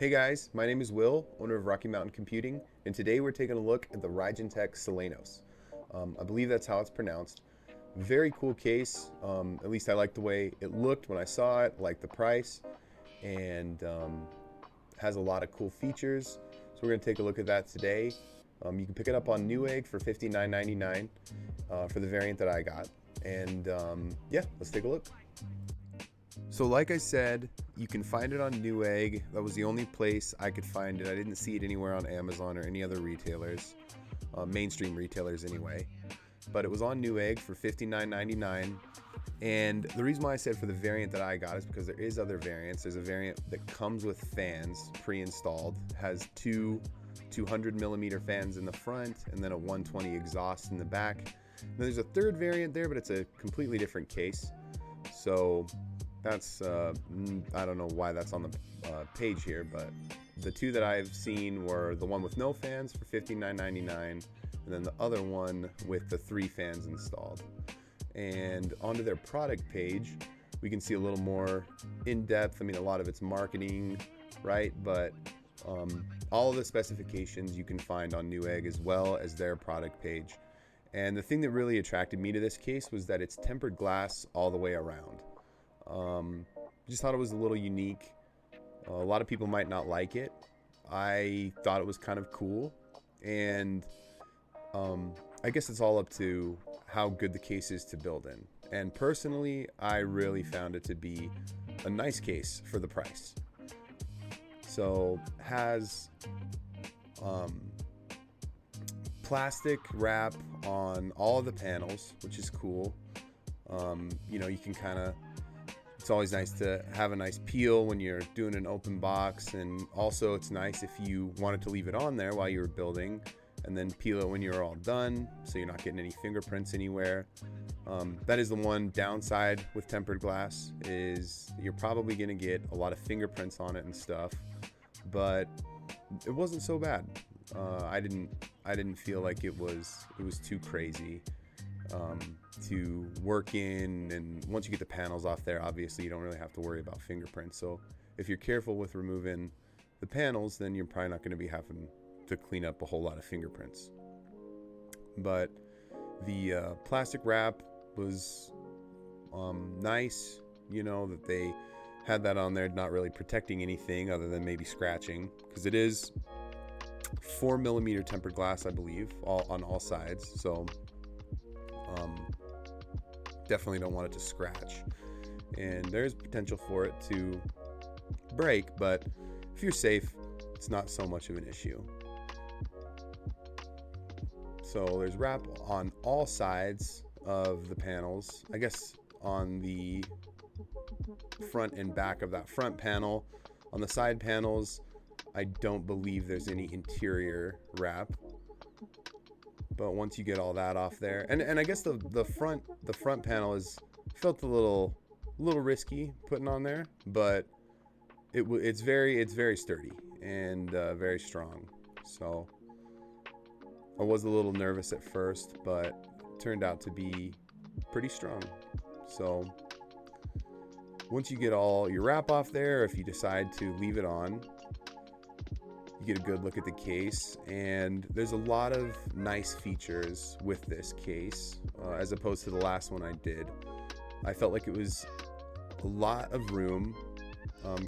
Hey guys, my name is Will, owner of Rocky Mountain Computing, and today we're taking a look at the RAIJINTEK Silenos. I believe that's how it's pronounced. Very cool case. At least I like the way it looked when I saw it, like the price, and has a lot of cool features. So we're going to take a look at that today. You can pick it up on Newegg for $59.99 for the variant that I got. And yeah, let's take a look. So like I said, you can find it on Newegg. That was the only place I could find it. I didn't see it anywhere on Amazon or any other retailers, mainstream retailers anyway. But it was on Newegg for $59.99. And the reason why I said for the variant that I got is because there is other variants. There's a variant that comes with fans pre-installed, has two 200 millimeter fans in the front and then a 120 exhaust in the back. And there's a third variant there, but it's a completely different case. So that's I don't know why that's on the page here, but the two that I've seen were the one with no fans for $59.99 and then the other one with the 3 fans installed. And onto their product page, we can see a little more in depth. I mean, a lot of it's marketing, right? But all of the specifications you can find on Newegg as well as their product page. And the thing that really attracted me to this case was that it's tempered glass all the way around. Just thought it was a little unique. A lot of people might not like it. I thought it was kind of cool, and I guess it's all up to how good the case is to build in. And personally, I really found it to be a nice case for the price. So has plastic wrap on all of the panels, which is cool. You can kind of, it's always nice to have a nice peel when you're doing an open box, and also it's nice if you wanted to leave it on there while you were building and then peel it when you're all done, so you're not getting any fingerprints anywhere. That is the one downside with tempered glass, is you're probably going to get a lot of fingerprints on it and stuff, but it wasn't so bad. I didn't feel like it was too crazy to work in, and once you get the panels off there, obviously you don't really have to worry about fingerprints. So if you're careful with removing the panels, then you're probably not going to be having to clean up a whole lot of fingerprints. But the plastic wrap was nice, that they had that on there, not really protecting anything other than maybe scratching, because it is 4 millimeter tempered glass, I believe, on all sides. So definitely don't want it to scratch, and there's potential for it to break, but if you're safe, it's not so much of an issue. So there's wrap on all sides of the panels. I guess on the front and back of that front panel. On the side panels, I don't believe there's any interior wrap. But once you get all that off there, and I guess the front panel felt a little risky putting on there, but it's very sturdy and very strong. So I was a little nervous at first, but it turned out to be pretty strong. So once you get all your wrap off there, if you decide to leave it on, you get a good look at the case, and there's a lot of nice features with this case as opposed to the last one I did. I felt like it was a lot of room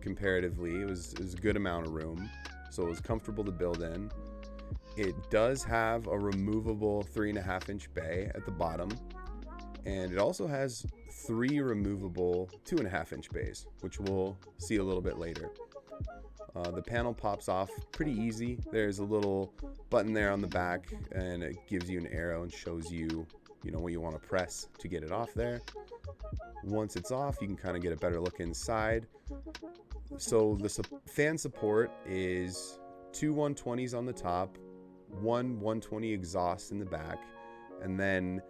comparatively. It was a good amount of room, so it was comfortable to build in. It does have a removable 3.5-inch bay at the bottom, and it also has 3 removable 2.5-inch bays, which we'll see a little bit later. The panel pops off pretty easy. There's a little button there on the back, and it gives you an arrow and shows you, what you want to press to get it off there. Once it's off, you can kind of get a better look inside. So the fan support is 2 120s on the top, 1 120 exhaust in the back, and then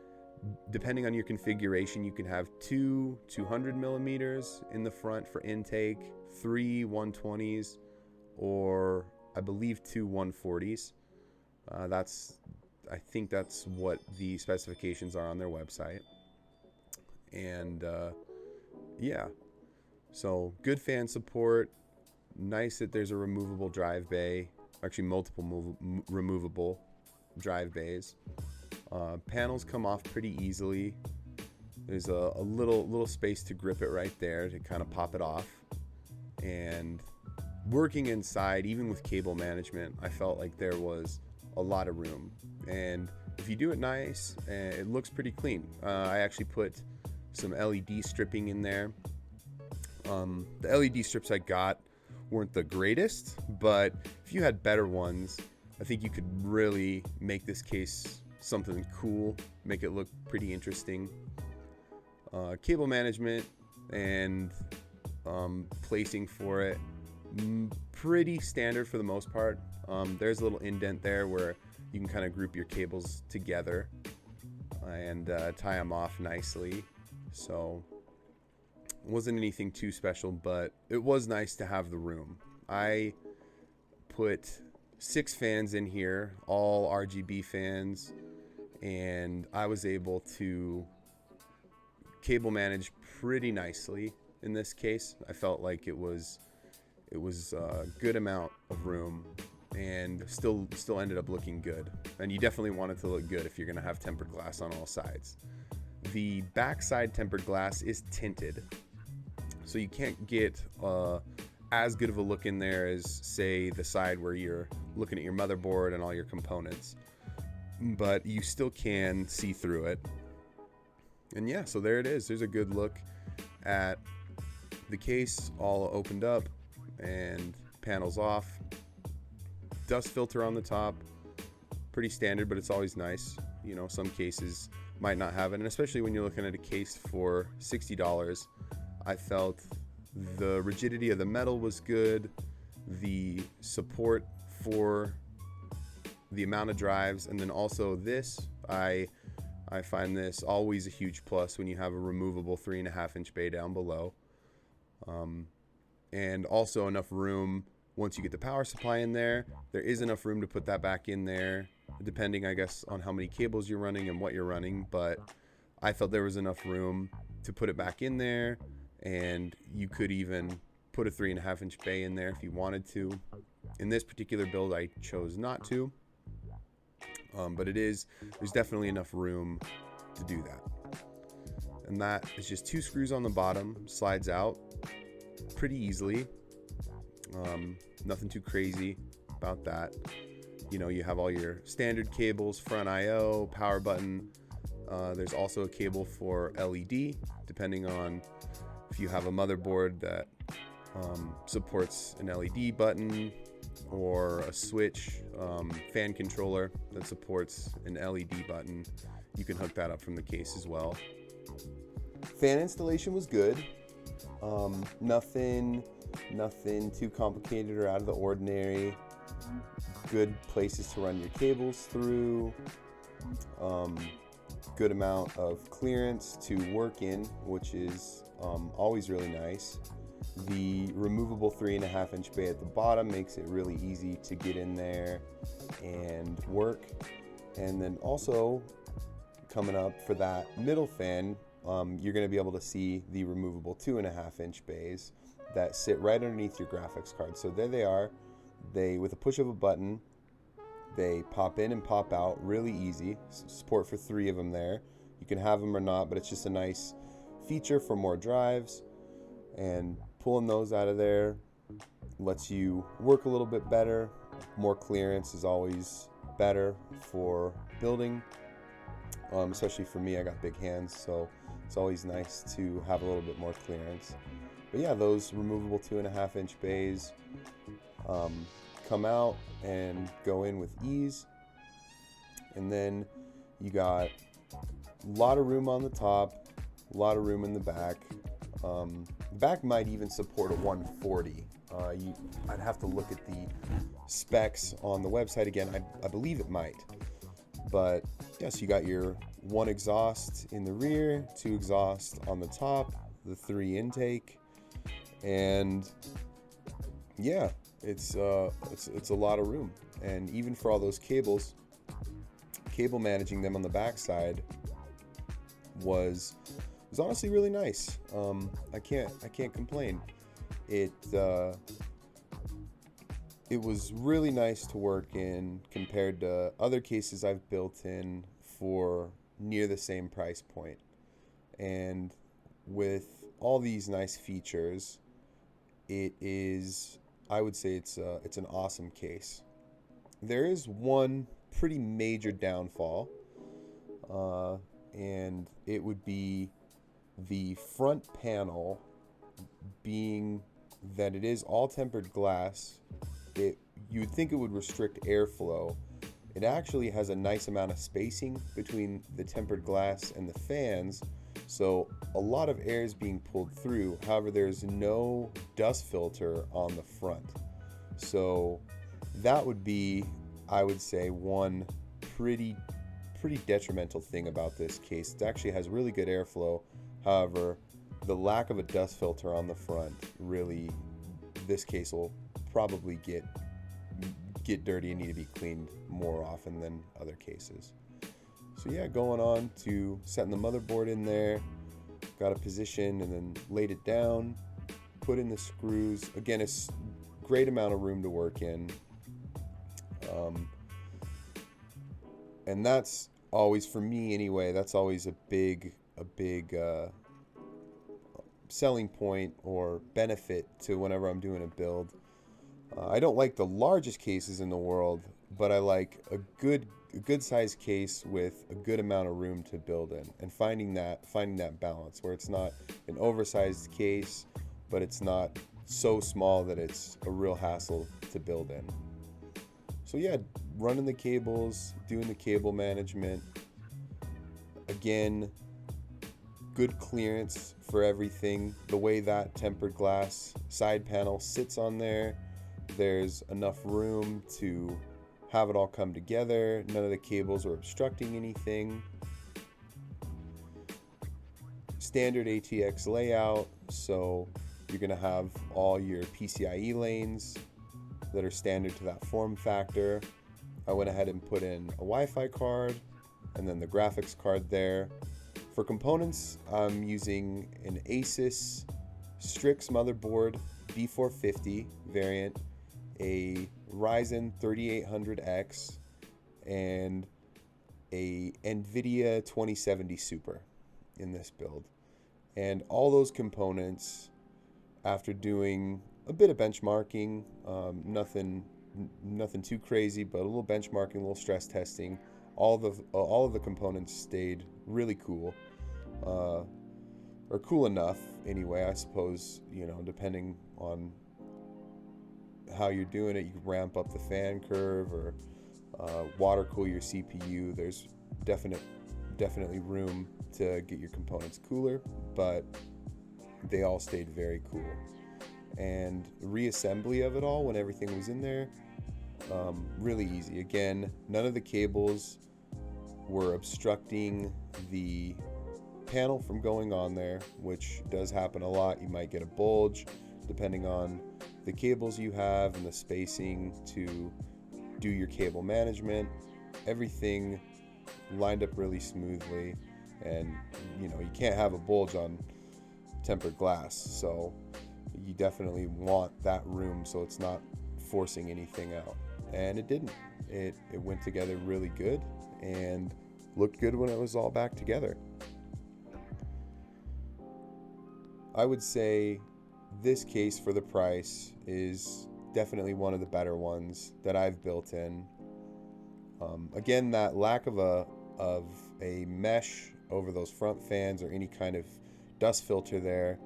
depending on your configuration, you can have 2 200 millimeters in the front for intake, 3 120s, or I believe 2 140s. I think that's what the specifications are on their website. And yeah, so good fan support, Nice that there's a removable drive bay, actually multiple removable drive bays. Panels come off pretty easily. There's a little space to grip it right there to kind of pop it off. And working inside, even with cable management, I felt like there was a lot of room. And if you do it nice, it looks pretty clean. I actually put some LED stripping in there. The LED strips I got weren't the greatest, but if you had better ones, I think you could really make this case something cool, make it look pretty interesting. Cable management and placing for it, pretty standard for the most part. There's a little indent there where you can kind of group your cables together and tie them off nicely. So it wasn't anything too special, but it was nice to have the room. I put 6 fans in here, all RGB fans, and I was able to cable manage pretty nicely in this case. I felt like it was a good amount of room, and still ended up looking good. And you definitely want it to look good if you're gonna have tempered glass on all sides. The backside tempered glass is tinted, so you can't get as good of a look in there as, say, the side where you're looking at your motherboard and all your components, but you still can see through it. And yeah, so there it is. There's a good look at the case all opened up and panels off. Dust filter on the top, pretty standard, but it's always nice. You know, some cases might not have it, and especially when you're looking at a case for $60, I felt the rigidity of the metal was good, the support for the amount of drives, and then also this, I find this always a huge plus when you have a removable 3.5-inch bay down below. And also enough room, once you get the power supply in there, there is enough room to put that back in there, depending, I guess, on how many cables you're running and what you're running. But I felt there was enough room to put it back in there, and you could even put a 3.5-inch bay in there if you wanted to. In this particular build, I chose not to, but there's definitely enough room to do that. And that is just 2 screws on the bottom, slides out pretty easily. Nothing too crazy about that. You know, you have all your standard cables, front IO, power button. There's also a cable for LED, depending on if you have a motherboard that supports an LED button, or a switch fan controller that supports an LED button. You can hook that up from the case as well. Fan installation was good. Nothing too complicated or out of the ordinary. Good places to run your cables through. Good amount of clearance to work in, which is always really nice. The removable 3.5-inch bay at the bottom makes it really easy to get in there and work. And then also coming up for that middle fan, you're going to be able to see the removable 2.5-inch bays that sit right underneath your graphics card. So there they are. They, with a push of a button, they pop in and pop out really easy. Support for 3 of them there. You can have them or not, but it's just a nice feature for more drives. And pulling those out of there lets you work a little bit better. More clearance is always better for building, especially for me. I got big hands, so it's always nice to have a little bit more clearance. But yeah, those removable 2.5-inch bays come out and go in with ease. And then you got a lot of room on the top, a lot of room in the back. The back might even support a 140. I'd have to look at the specs on the website again. I believe it might. But yes, you got your 1 exhaust in the rear, 2 exhaust on the top, the 3 intake, and yeah, it's a lot of room. And even for all those cables, cable managing them on the backside was honestly really nice. I can't complain. It it was really nice to work in compared to other cases I've built in for near the same price point. And with all these nice features, it is, I would say it's an awesome case. There is one pretty major downfall, and it would be the front panel being that it is all tempered glass. You'd think it would restrict airflow. It actually has a nice amount of spacing between the tempered glass and the fans, so a lot of air is being pulled through. However, there's no dust filter on the front. So that would be, I would say, one pretty detrimental thing about this case. It actually has really good airflow. However, the lack of a dust filter on the front, really, this case will probably get dirty and need to be cleaned more often than other cases. So yeah, going on to setting the motherboard in there, got a position and then laid it down, put in the screws. Again, it's great amount of room to work in. And that's always, for me anyway, that's always a big selling point or benefit to whenever I'm doing a build. I don't like the largest cases in the world, but I like a good sized case with a good amount of room to build in, and finding that balance where it's not an oversized case, but it's not so small that it's a real hassle to build in. So yeah, running the cables, doing the cable management. Again, good clearance for everything. The way that tempered glass side panel sits on there, there's enough room to have it all come together. None of the cables are obstructing anything. Standard ATX layout, so you're going to have all your PCIe lanes that are standard to that form factor. I went ahead and put in a Wi-Fi card and then the graphics card there. For components, I'm using an Asus Strix motherboard B450 variant, a Ryzen 3800X, and a NVIDIA 2070 Super in this build. And all those components, after doing a bit of benchmarking, nothing too crazy, but a little benchmarking, a little stress testing, all of the components stayed really cool, or cool enough anyway. I suppose, depending on how you're doing it, you can ramp up the fan curve or water cool your CPU. There's definitely room to get your components cooler, but they all stayed very cool. And reassembly of it all when everything was in there, really easy. Again, none of the cables were obstructing the panel from going on there, which does happen a lot. You might get a bulge depending on the cables you have and the spacing to do your cable management. Everything lined up really smoothly, and you can't have a bulge on tempered glass, so you definitely want that room so it's not forcing anything out. And it didn't. It went together really good and looked good when it was all back together. I would say this case, for the price, is definitely one of the better ones that I've built in. Again, that lack of a mesh over those front fans or any kind of dust filter there,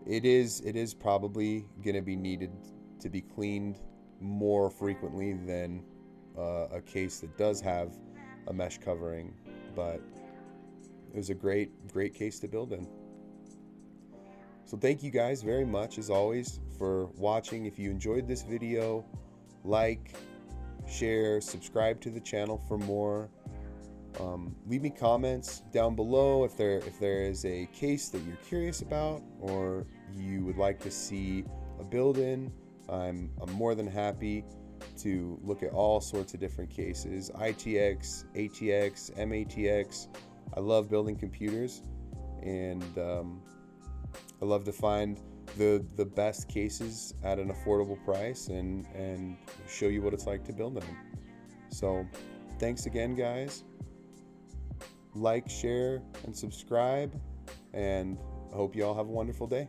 it is probably going to be needed to be cleaned more frequently than a case that does have a mesh covering. But it was a great case to build in. So thank you guys very much, as always, for watching. If you enjoyed this video, like, share, subscribe to the channel for more. Leave me comments down below if there is a case that you're curious about or you would like to see a build in. I'm more than happy to look at all sorts of different cases: ITX, ATX, MATX. I love building computers, and I love to find the best cases at an affordable price and show you what it's like to build them. So thanks again, guys. Like, share, and subscribe, and I hope you all have a wonderful day.